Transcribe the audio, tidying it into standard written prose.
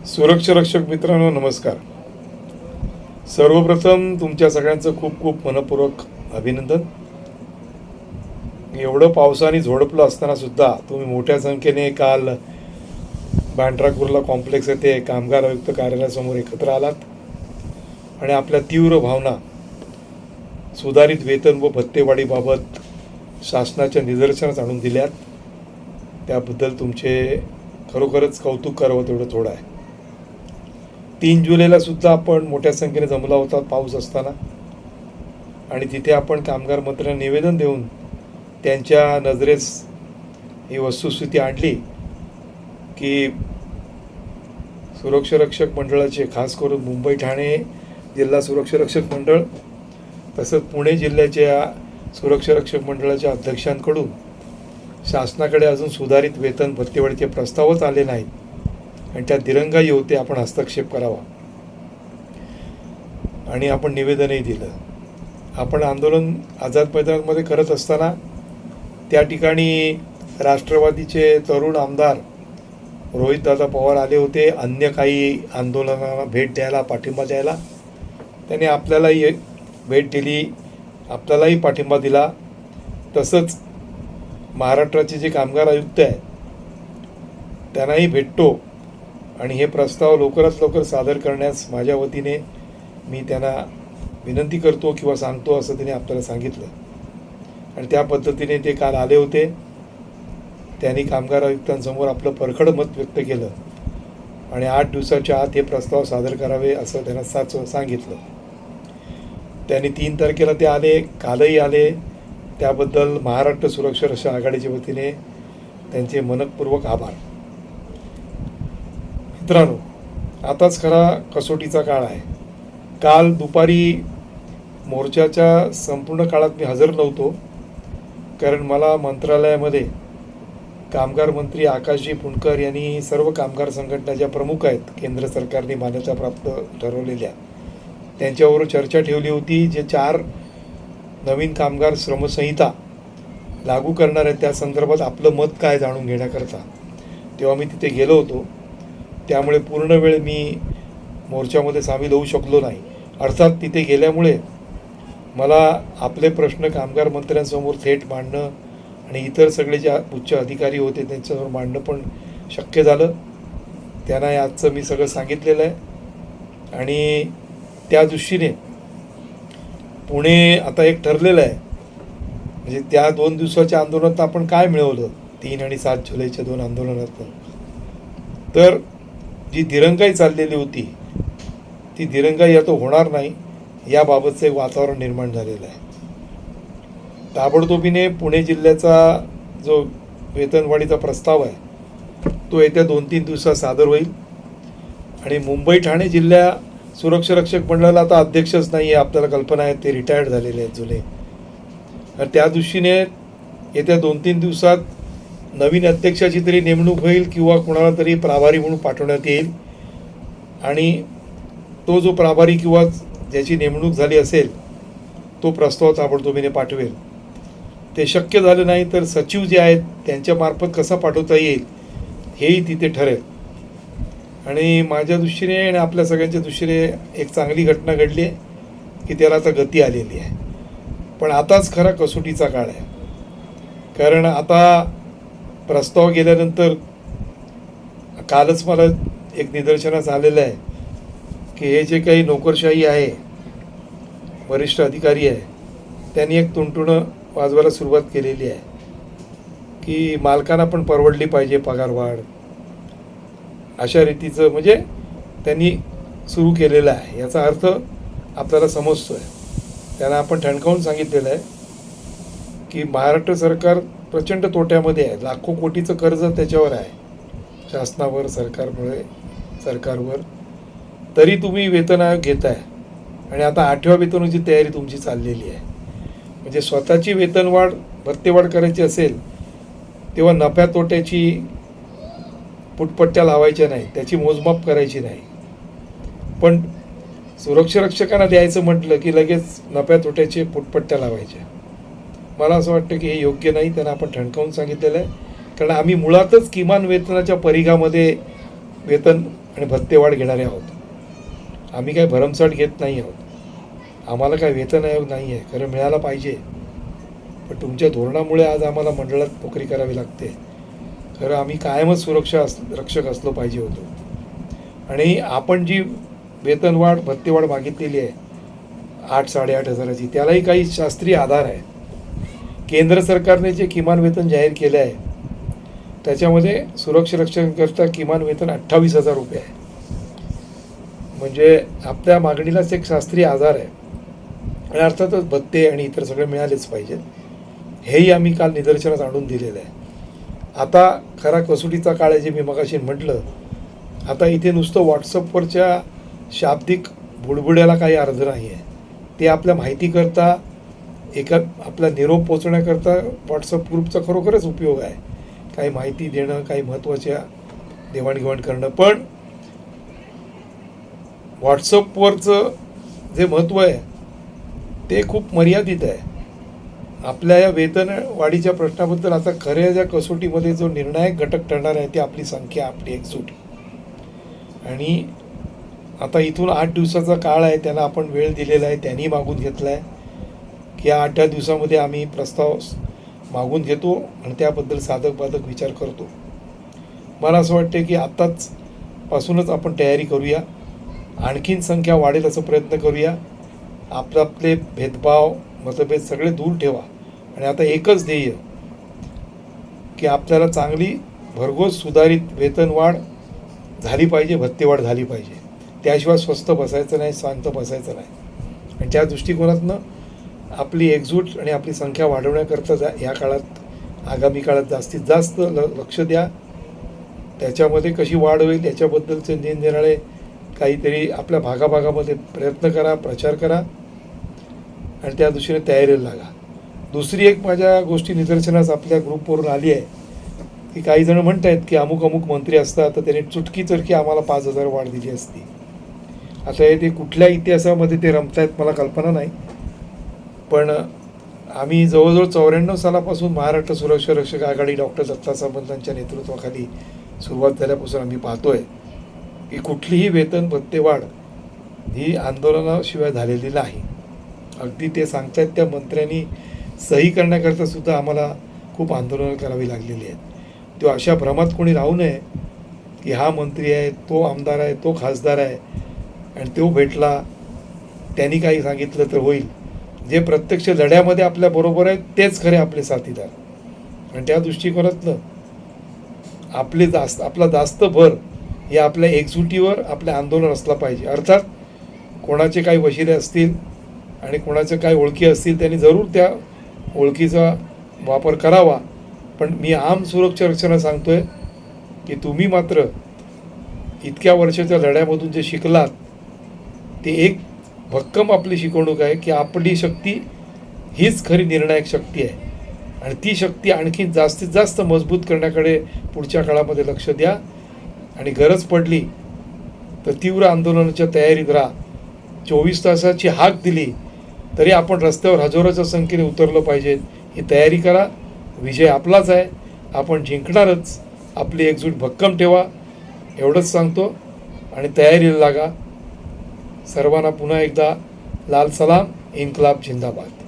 सुरक्षा रक्षक मित्रांनो, नमस्कार. सर्वप्रथम तुमच्या सगळ्यांचं खूप खूप मनपूर्वक अभिनंदन. एवढं पावसाने झोडपलं असताना सुद्धा तुम्ही मोठ्या संख्येने काल बँड्रा कुर्ला कॉम्प्लेक्स येथे कामगार आयुक्त कार्यालयासमोर एकत्र आलात आणि आपल्या तीव्र भावना सुधारित वेतन व भत्तेवाढीबाबत शासनाच्या निदर्शनास आणून दिल्यात. त्याबद्दल तुमचे खरोखरच कौतुक करावं तेवढं थोडं आहे. 3 जुलैला सुद्धा आपण मोठ्या संख्येने जमला होता पाऊस असताना, आणि तिथे आपण कामगार मंत्र्यांना निवेदन देऊन त्यांच्या नजरेस ही वस्तुस्थिती आणली की सुरक्षा रक्षक मंडळाचे, खास करून मुंबई ठाणे जिल्हा सुरक्षा रक्षक मंडळ तसंच पुणे जिल्ह्याच्या सुरक्षा रक्षक मंडळाच्या अध्यक्षांकडून शासनाकडे अजून सुधारित वेतन भत्तेवाढीचे प्रस्तावच आले नाहीत आणि त्या दिरंगाई होते. आपण हस्तक्षेप करावा आणि आपण निवेदनही दिलं. आपण आंदोलन आझाद मैदानामध्ये करत असताना त्या ठिकाणी राष्ट्रवादीचे तरुण आमदार रोहितदादा पवार आले होते, अन्य काही आंदोलनाला भेट द्यायला, पाठिंबा द्यायला. त्यांनी आपल्यालाही भेट दिली, आपल्यालाही पाठिंबा दिला. तसंच महाराष्ट्राचे जे कामगार आयुक्त आहेत त्यांनाही भेटतो आणि हे प्रस्ताव लवकरात लवकर सादर करण्यास माझ्या वतीने मी त्यांना विनंती करतो किंवा सांगतो, असं त्यांनी आपल्याला सांगितलं. आणि त्या पद्धतीने ते काल आले होते. त्यांनी कामगार आयुक्तांसमोर आपलं परखड मत व्यक्त केलं आणि 8 दिवसाच्या आत हे प्रस्ताव सादर करावे असं त्यांना सांगितलं. त्यांनी 3 तारखेला ते आले, कालही आले. त्याबद्दल महाराष्ट्र सुरक्षा रक्षक आघाडीच्या वतीने त्यांचे मनपूर्वक आभार. मित्रांनो, आताच खरा कसोटीचा काळ आहे. काल दुपारी मोर्चाच्या संपूर्ण काळात मी हजर नव्हतो, कारण मला मंत्रालयामध्ये कामगार मंत्री आकाशजी पुणकर यांनी सर्व कामगार संघटना ज्या प्रमुख आहेत, केंद्र सरकारने मान्यताप्राप्त ठरवलेल्या, त्यांच्यावर चर्चा ठेवली होती. जे 4 नवीन कामगार श्रमसंहिता लागू करणार आहेत त्या संदर्भात आपलं मत काय जाणून घेण्याकरता तेव्हा मी तिथे गेलो होतो. त्यामुळे पूर्ण वेळ मी मोर्चामध्ये सामील होऊ शकलो नाही. अर्थात तिथे गेल्यामुळे मला आपले प्रश्न कामगार मंत्र्यांसमोर थेट मांडणं आणि इतर सगळे जे उच्च अधिकारी होते त्यांच्यासमोर मांडणं पण शक्य झालं. त्यांना आजचं मी सगळं सांगितलेलं आहे आणि त्या दृष्टीने पुणे आता एक ठरलेलं आहे. म्हणजे त्या 2 दिवसाच्या आंदोलनात आपण काय मिळवलं, 3 आणि 7 जुलैच्या 2 आंदोलनात, तर जी दिरंगाई चाललेली होती ती दिरंगाई आता होणार नाही याबाबतचं एक वातावरण निर्माण झालेलं आहे. ताबडतोबीने पुणे जिल्ह्याचा जो वेतनवाढीचा प्रस्ताव आहे तो येत्या 2-3 दिवसात सादर होईल आणि मुंबई ठाणे जिल्हा सुरक्षा रक्षक मंडळाला आता अध्यक्षच नाही आहे, आपल्याला कल्पना आहे. ते रिटायर्ड झालेले आहेत जुने. तर त्या दृष्टीने येत्या 2-3 दिवसात नवीन अध्यक्षाची तरी नेमणूक होईल किंवा कोणाला तरी प्रभारी म्हणून पाठवण्यात येईल आणि तो जो प्रभारी किंवा ज्याची नेमणूक झाली असेल तो प्रस्ताव ताबडतोबीने पाठवेल. ते शक्य झालं नाही तर सचिव जे आहेत त्यांच्यामार्फत कसा पाठवता येईल हेही तिथे ठरेल. आणि माझ्या दृष्टीने आणि आपल्या सगळ्यांच्या दृष्टीने एक चांगली घटना घडली आहे की त्याला आता गती आलेली आहे. पण आताच खरा कसोटीचा काळ आहे, कारण आता प्रस्ताव गेल्यानंतर कालच मला एक निदर्शनास आलेलं आहे की हे जे काही नोकरशाही आहे, वरिष्ठ अधिकारी आहे, त्यांनी एक तुणतुणं वाजवायला सुरुवात केलेली आहे की मालकांना पण परवडली पाहिजे पगारवाढ, अशा रीतीचं म्हणजे त्यांनी सुरू केलेलं आहे. याचा अर्थ आपल्याला समजतो आहे. त्यांना आपण ठणकावून सांगितलेलं आहे की महाराष्ट्र सरकार प्रचंड तोट्यामध्ये आहे. लाखो कोटीचं कर्ज त्याच्यावर आहे, शासनावर, सरकारवर. तरी तुम्ही वेतन आयोग घेताय आणि आता 8व्या वेतनाची तयारी तुमची चाललेली आहे. म्हणजे स्वतःची वेतनवाढ, भत्तेवाढ करायची असेल तेव्हा नफ्या तोट्याची पुटपट्ट्या लावायच्या नाही, त्याची मोजमाप करायची नाही. पण सुरक्षा रक्षकांना द्यायचं म्हटलं की लगेच नफ्या तोट्याचे पुटपट्ट्या लावायच्या. मला असं वाटतं की हे योग्य नाही. त्यांना आपण ठणकावून सांगितलेलं आहे, कारण आम्ही मुळातच किमान वेतनाच्या परिघामध्ये वेतन आणि भत्तेवाढ घेणारे आहोत. आम्ही काही भरमसाठ घेत नाही आहोत. आम्हाला काय वेतन आयोग नाही आहे, खरं मिळायला पाहिजे. पण तुमच्या धोरणामुळे आज आम्हाला मंडळात नोकरी करावी लागते. खरं आम्ही कायमच रक्षक असलो पाहिजे होतो. आणि आपण जी वेतनवाढ भत्तेवाढ मागितलेली आहे 8-8.5 हजाराची, त्यालाही काही शास्त्रीय आधार आहे. केंद्र सरकारने जे किमान वेतन जाहीर केलं आहे त्याच्यामध्ये सुरक्षारक्षकांकरता किमान वेतन 28,000 रुपये आहे. म्हणजे आपल्या मागणीलाच एक शास्त्रीय आधार आहे. आणि अर्थातच भत्ते आणि इतर सगळे मिळालेच पाहिजेत, हेही आम्ही काल निदर्शनास आणून दिलेलं आहे. आता खरा कसोटीचा काळ आहे, जे मी मगाशी म्हटलं. आता इथे नुसतं व्हॉट्सअपवरच्या शाब्दिक बुडबुड्याला काही अर्थ नाही आहे. ते आपल्या माहितीकरता, एका आपला निरोप पोचवण्याकरता व्हॉट्सअप ग्रुपचा खरोखरच उपयोग आहे. काही माहिती देणं, काही महत्त्वाच्या देवाणघेवाण करणं. पण व्हॉट्सअपवरचं जे महत्त्व आहे ते खूप मर्यादित आहे. आपल्या या वेतन वाढीच्या प्रश्नाबद्दल आता खऱ्या ज्या कसोटीमध्ये जो निर्णायक घटक ठरणार आहे ते आपली संख्या, आपली एकजूट. आणि आता इथून 8 दिवसाचा काळ आहे, त्यांना आपण वेळ दिलेला आहे. त्यांनी मागून घेतला आहे की या 8 दिवसामध्ये आम्ही प्रस्ताव मागून घेतो आणि त्याबद्दल साधक बाधक विचार करतो. मला असं वाटतं की आत्ताच पासूनच आपण तयारी करूया. आणखीन संख्या वाढेल असं प्रयत्न करूया. आपले भेदभाव, मतभेद सगळे दूर ठेवा. आणि आता एकच ध्येय की आपल्याला चांगली भरघोस सुधारित वेतनवाढ झाली पाहिजे, भत्तेवाढ झाली पाहिजे. त्याशिवाय स्वस्थ बसायचं नाही, शांत बसायचं नाही. आणि त्या दृष्टिकोनातनं आपली एकजूट आणि आपली संख्या वाढवण्याकरता या काळात, आगामी काळात जास्तीत जास्त लक्ष द्या. त्याच्यामध्ये कशी वाढ होईल याच्याबद्दलचे निरनिराळे काहीतरी आपल्या भागाभागामध्ये प्रयत्न करा, प्रचार करा आणि त्या दृष्टीने तयारीला लागा. दुसरी एक माझ्या गोष्टी निदर्शनास आपल्या ग्रुपवरून आली आहे की काही जण म्हणत आहेत की अमुक अमुक मंत्री असतात तर त्याने चुटकी चरकी आम्हाला 5,000 वाढ दिली असती. आता हे ते कुठल्या इतिहासामध्ये ते रमतायत मला कल्पना नाही. पण आम्ही जवळजवळ 94 सालापासून महाराष्ट्र सुरक्षा रक्षक आघाडी डॉक्टर दत्ता सामंतांच्या नेतृत्वाखाली सुरुवात झाल्यापासून आम्ही पाहतोय की कुठलीही वेतन भत्तेवाढ ही आंदोलनाशिवाय झालेली नाही. अगदी ते सांगतायत त्या मंत्र्यांनी सही करण्याकरता सुद्धा आम्हाला खूप आंदोलनं करावी लागलेली आहेत. तो अशा भ्रमात कोणी राहू नये की हा मंत्री आहे, तो आमदार आहे, तो खासदार आहे आणि तो भेटला, त्यांनी काही सांगितलं तर होईल. जे प्रत्यक्ष लढ्यामध्ये आपल्याबरोबर आहेत तेच खरे आपले साथीदार. आणि त्या दृष्टिकोनातनं आपला जास्त भर हे आपल्या एकजुटीवर, आपलं आंदोलन असलं पाहिजे. अर्थात कोणाचे काही वशिले असतील आणि कोणाचे काही ओळखी असतील त्यांनी जरूर त्या ओळखीचा वापर करावा. पण मी आम सुरक्षा रक्षणाला सांगतोय की तुम्ही मात्र इतक्या वर्षाच्या लढ्यामधून जे शिकलात ते एक भक्कम आपली शिकवणूक आहे की आपली शक्ती हीच खरी निर्णायक शक्ती आहे. आणि ती शक्ती आणखी जास्तीत जास्त मजबूत करण्याकडे पुढच्या काळामध्ये लक्ष द्या. आणि गरज पडली तर तीव्र आंदोलनाच्या तयारीत राहा. 24 तासाची हाक दिली तरी आपण रस्त्यावर हजारोच्या संख्येने उतरलं पाहिजे. ही तयारी करा. विजय आपलाच आहे, आपण जिंकणारच. आपली एकजूट भक्कम ठेवा, एवढंच सांगतो आणि तयारीला लागा. सर्वांना पुन्हा एकदा लाल सलाम. इन्कलाब जिंदाबाद.